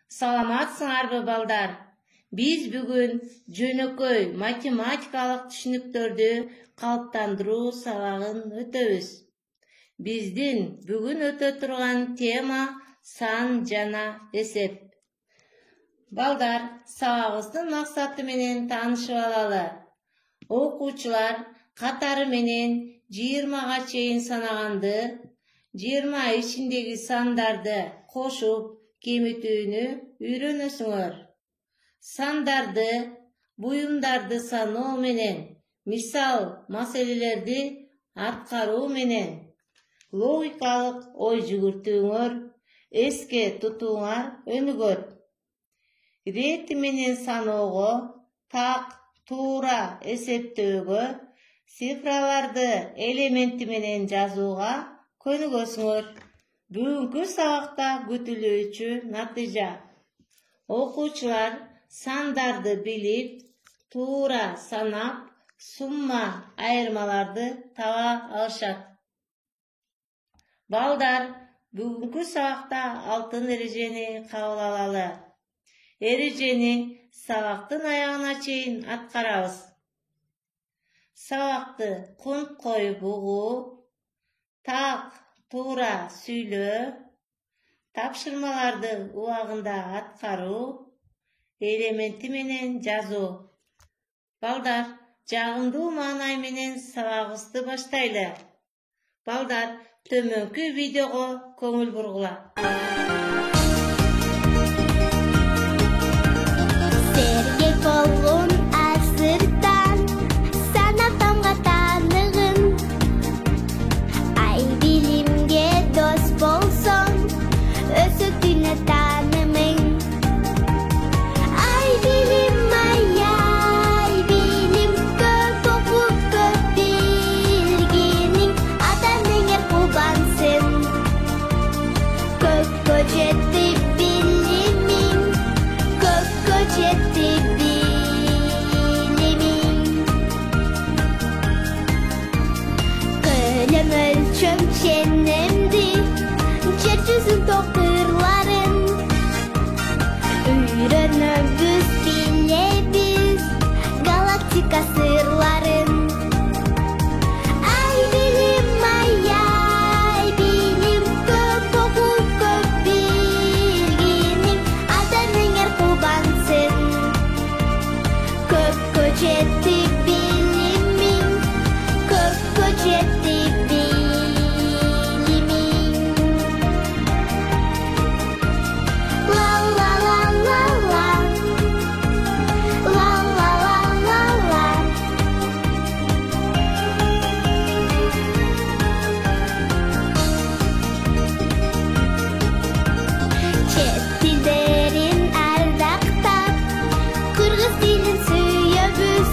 Саламатсыңарбы балдар? Биз бүгүн жөнөкөй математикалык түшүнүктөрдү калыптандыруу сабагын өтөбүз. Биздин бүгүн өтө турган тема сан жана эсеп. Балдар, сабагыбыздын максаты менен таанышып алалы. Окуучулар катары менен 20га чейин санаганды, 20 ичиндеги сандарды кошуп кемитүүнү үйрөнөсүңөр. Сандарды, буюмдарды саноо менен, мисал маселелерди аткаруу менен, логикалык ой жүгүртүүңөр, эске тутууңар өнүгөт. Рети менен саноого, так, туура эсептөөгө, цифраларды элементи менен жазууга көнүгөсүңөр. Бүгүнкү сабакта күтүлүүчү натыйжа. Окуучулар сандарды билип, туура санап, сумма айырмаларды таба алышат. Балдар, бүгүнкү сабакта алтын эрежени кабыл алалы. Эрежени сабактын аягына чейин аткарабыз. Сабакты кунт коюп угуу, так, туура сүйлөө, тапшырмаларды убагында аткаруу, элементи менен жазуу. Балдар, жагымдуу маанай менен сабагыбызды баштайлы. Балдар, төмөнкү видеого көңүл бургула. Сергек болгон асырдан санап тамга таныгын. Ай билимге дос болсоң, өсөтүнө таанымың. Ай билим, көп окуп көп билгениң, атаң эңер кубансың. Көккө жетти билимиң, көккө жетти билимиң. Көлөм өлчөм ченемди, жер жүзүн токурларын. Үйрөнөбүз, билебиз галактика сырларын. Ай билим, көп окуп көп билгениң, атаң эңер кубансың. Көккө жетти билимиң, көккө жетти билимиң. Ла ла ла ла ла, ла ла ла ла ла. Чет тилдерин ардактап, кыргыз тилин сүйөбүз.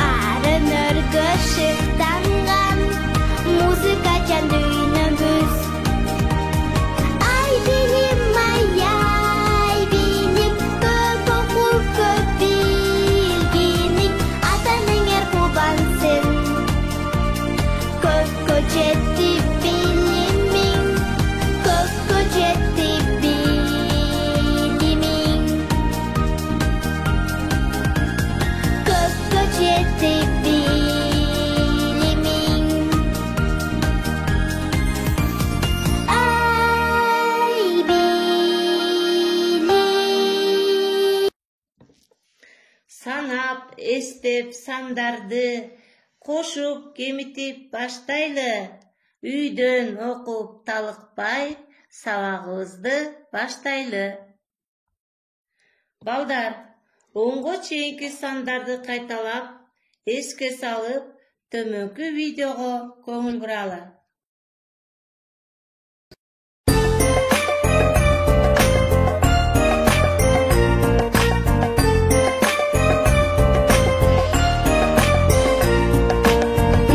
Арын өргө шыктанган музыкачан дүйнөбүз. Ай билим, көп окуп көп билгениң, атаң эңер кубансың. Көккө жетти билимиң, көккө жетти билимиң. Көккө жетти билимиң. Ай билим. Санап, эстеп, сандарды кошуп, кемитип баштайлы. Үйдөн окуп талыкпай, сабагыбызды баштайлы. Балдар, 10го чейинки сандарды кайталап, эске салып, төмөнкү видеого көңүл буралы.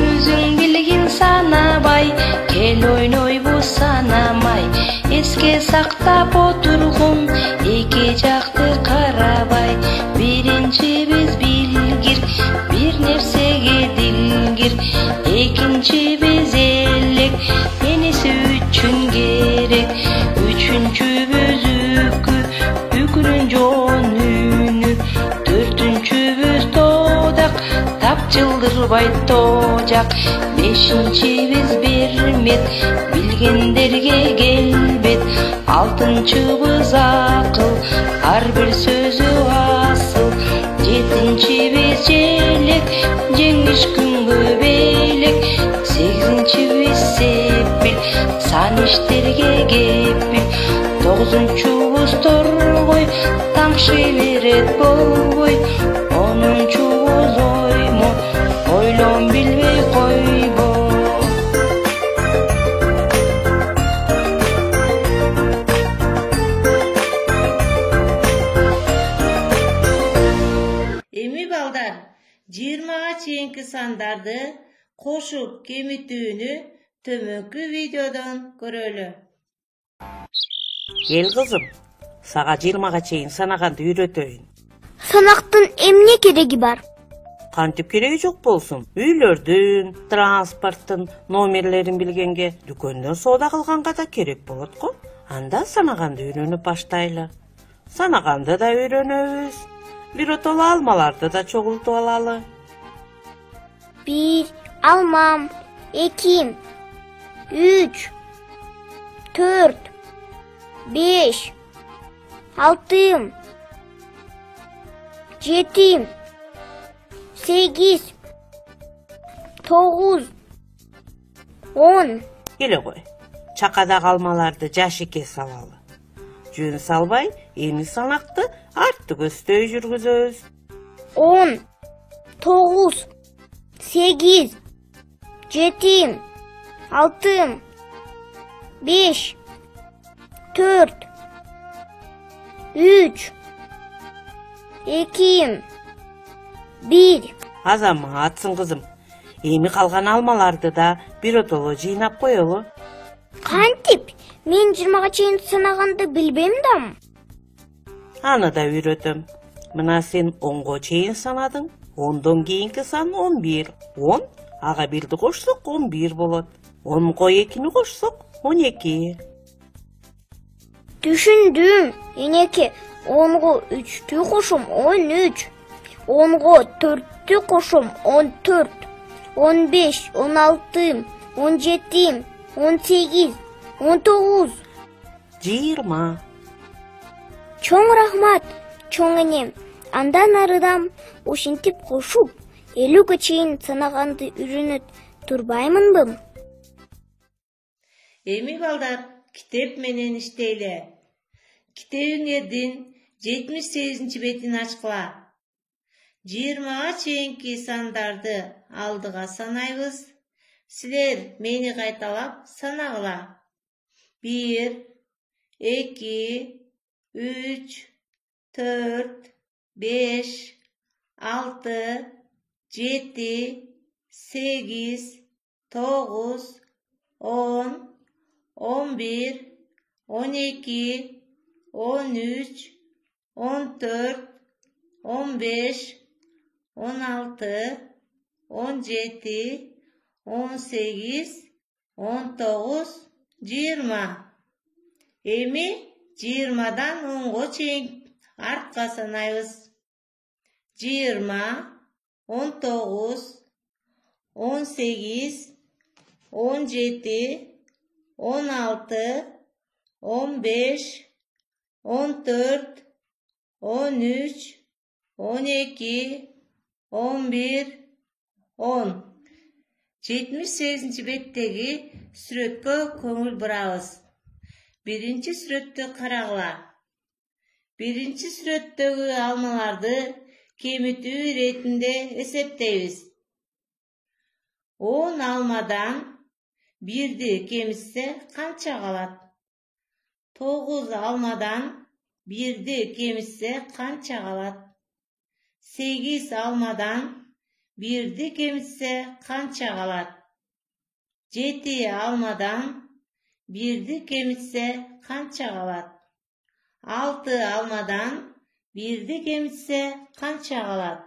Өзүң билгин санабай, кел ойнойбу санамай. Эске сактап отургум, эки жакты карабай. Биринчи биз билгир, бир нерсеге дилгир. Экинчи биз элек, мениси үчүн керек. Үчүнчү бөзү турбай тожак. Бешинчибиz бермет, билгендерге келбет. Алтынчыбыз акыл, ар бир сөзү асыл. Жетинчибиz желек, жеңиш күнгө белек. Сегизинчибиз сепил, сан иштерге кепил. Тогузунчубуз торгой, таңшы берет болбой. Онунчубуз оймон, ойлон билбей койбо. Эми балдар, 20га чейинки сандарды кошуп кемитүүнү төмөнкү видеодон көрөлү. Ел кызым, сага 20га чейин санаганды үйрөтөйүн. Санактын эмне кереги бар? Кантип кереги жок болсун. Үйлөрдүн, транспорттун номерлерин билгенге, дүкөндөн соода кылганга да керек болот го. Анда санаганды үйрөнүп баштайлы. Санаганды да үйрөнөбүз. Биротоло алмаларды да чогултуп алалы. 1 алмам, 2 3 4 5 6 7 8 9 10 Келе кой. Чакадагы алмаларды жашикке салалы. Жөн салбай, эми санакты артты көздөй жүргүзөбүз. 10 9 8 7 6 5 4 3 2 1 Азаматсың кызым. Эми калган алмаларды да биротоло жыйнап коелу. Кантип? Мен 20га чейин санаганды билбейм да. Аны да үйрөтөм. Мына сен 10го чейин санадың. 10дон кийинки сан 11. 10 ага 1ди кошсок 11 болот. 10го 2ни кошсок 12. Түшүндүм. Энеке, 10го 3тү кошом 13. 10го 4тү кошом 14. 15, 16, 17, 18, 19. 20. Чоң рахмат, чоң энем. Андан арыдам ошентип кошуп, 50ге чейин санаганды үйрөнөт турбаймынбы? Эми балдар, китеп менен иштейле. Китебиңердин 78 бетин ачкыла. 20га чейинки сандарды алдыга санайбыз. Силер мени кайталап санагыла. 1 2 3 4 5 6 7 8 9 10 11 12 13 14 15 16 17 18 19 20. Эми 20дан 10го чейин артка санайбыз. 20 19 18 17 16 15 14 13 12 11 10. 78 беттеги сүрөткө көңүл бурабыз. Биринчи сүрөттү карагыла. Биринчи сүрөттөгү алмаларды кемитүү иретинде эсептейбиз. 10 алмадан 1ди кемитсе канча калат? 9 алмадан 1ди кемитсе канча калат? 8 алмадан 1ди кемитсе канча калат? 7 алмадан 1ди кемитсе канча калат? 6 алмадан 1ди кемитсе канча калат?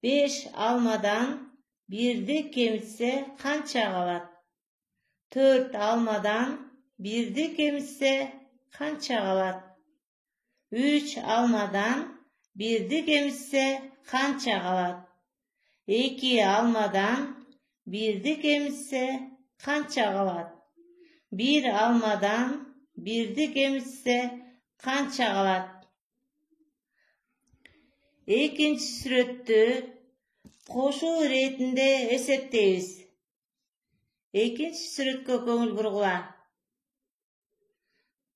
5 алмадан 1ди кемитсе канча калат? 4 алмадан 1ди кемитсе канча калат? 3 алмадан 1ди кемитсе канча калат? 2 almadan 1'di kemitse kança kalat? 1 almadan 1'di kemitse kança kalat? Ekinci süretті koşu retinde esepteybiz. Ekinci süretke көңіл burgula.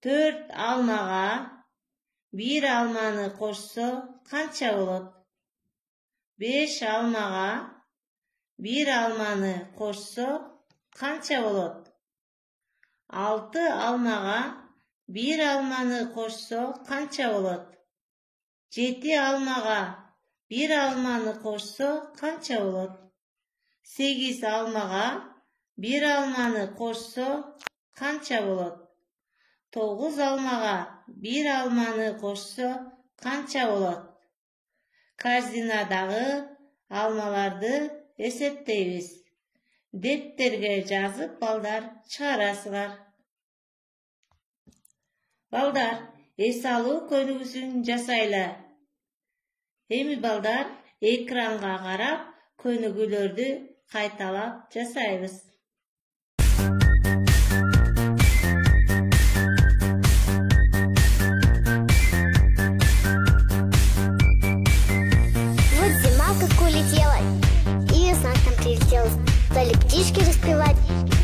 4 almaga 1 almanı koşsa kança bolot? 5 almaga 1 almanı koşsa kança bolot? 6 almaga 1 almanı koşsa kança bolot? 7 almaga 1 almanı koşsa kança bolot? 8 almaga 1 almanı koşsa kança bolot? 9 almaga 1 almanı koşsa kança bolot? Korzinadagı almalardı esepteybiz. Depterge жазып балдар чыгарасыздар. Балдар, эс алуу көнүгүүсүн жасайлы. Эми балдар экранга карап көнүгүүлөрдү кайталап жасайбыз. Вот зима как улетела, и весна к нам прилетела. Стали птички распевать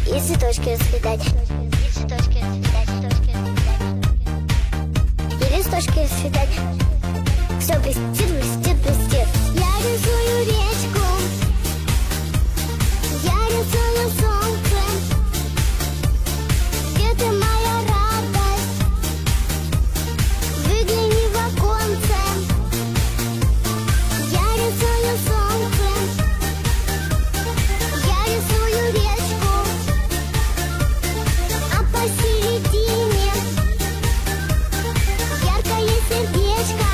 и цветочки расцветать. И листочки расцветать. Все блестит, блестит, блестит. Я рисую речку, я рисую солнце. Это моя радость, выгляни в оконце. Я рисую солнце, я рисую речку, а посередине яркое сердечко.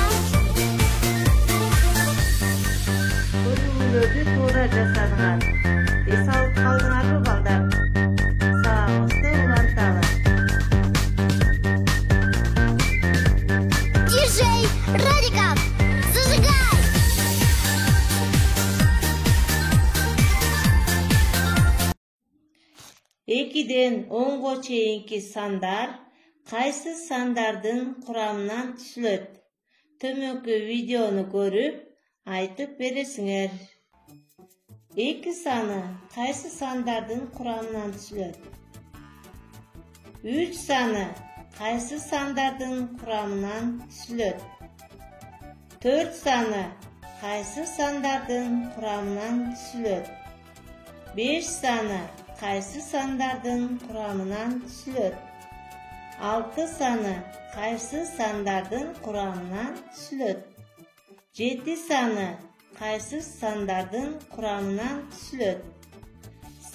Könügүүлөрдү туура жасадыңар. Эс алып калдыңарбы балдар? Сабагыбызды уланталы. Диджей Радиков, зажигай! Экиден 10га чейинки сандар кайсы сандардын курамынан түзүлөт? Төмөнкү видеону көрүп айтып бересиңер. 2 саны кайсы сандардын курамынан түзүлөт? 3 саны кайсы сандардын курамынан түзүлөт? 4 саны кайсы сандардын курамынан түзүлөт? 5 саны кайсы сандардын курамынан түзүлөт? 6 саны кайсы сандардын курамынан түзүлөт? 7 саны кайсы сандардын курамынан түзүлөт?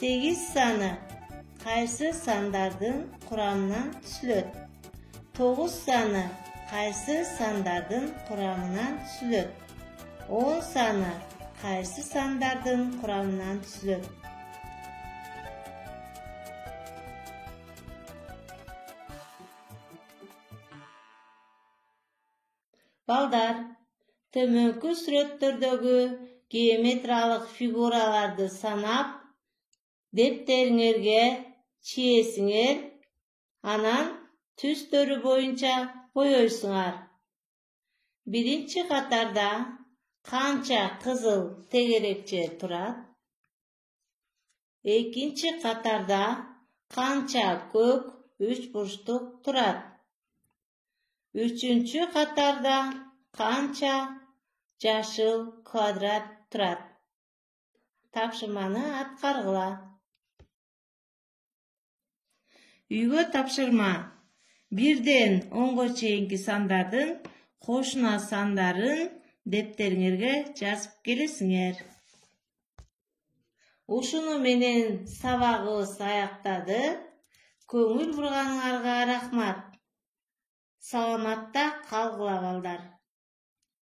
8 саны кайсы сандардын курамынан түзүлөт? 9 саны кайсы сандардын курамынан түзүлөт? 10 саны кайсы сандардын курамынан түзүлөт? Балдар, төмөнкү сүрөттөрдөгү геометриялык фигураларды санап, дептериңерге чиесиңер, анан түстөрү боюнча боёйсуңар. Биринчи катарда канча кызыл тегерекче турат? Экинчи катарда канча көк үч бурчтук турат? Үчүнчү катарда канча жашыл квадрат турат? Тапшырманы аткаргыла. Үйгө тапшырма. 1ден 10га чейинки сандардын кошуна сандарын дептериңерге жазып келесиңер. Ушуну менен сабагыбыз аяктады. Көңүл бурганыңарга рахмат. Саламатта калгыла балдар.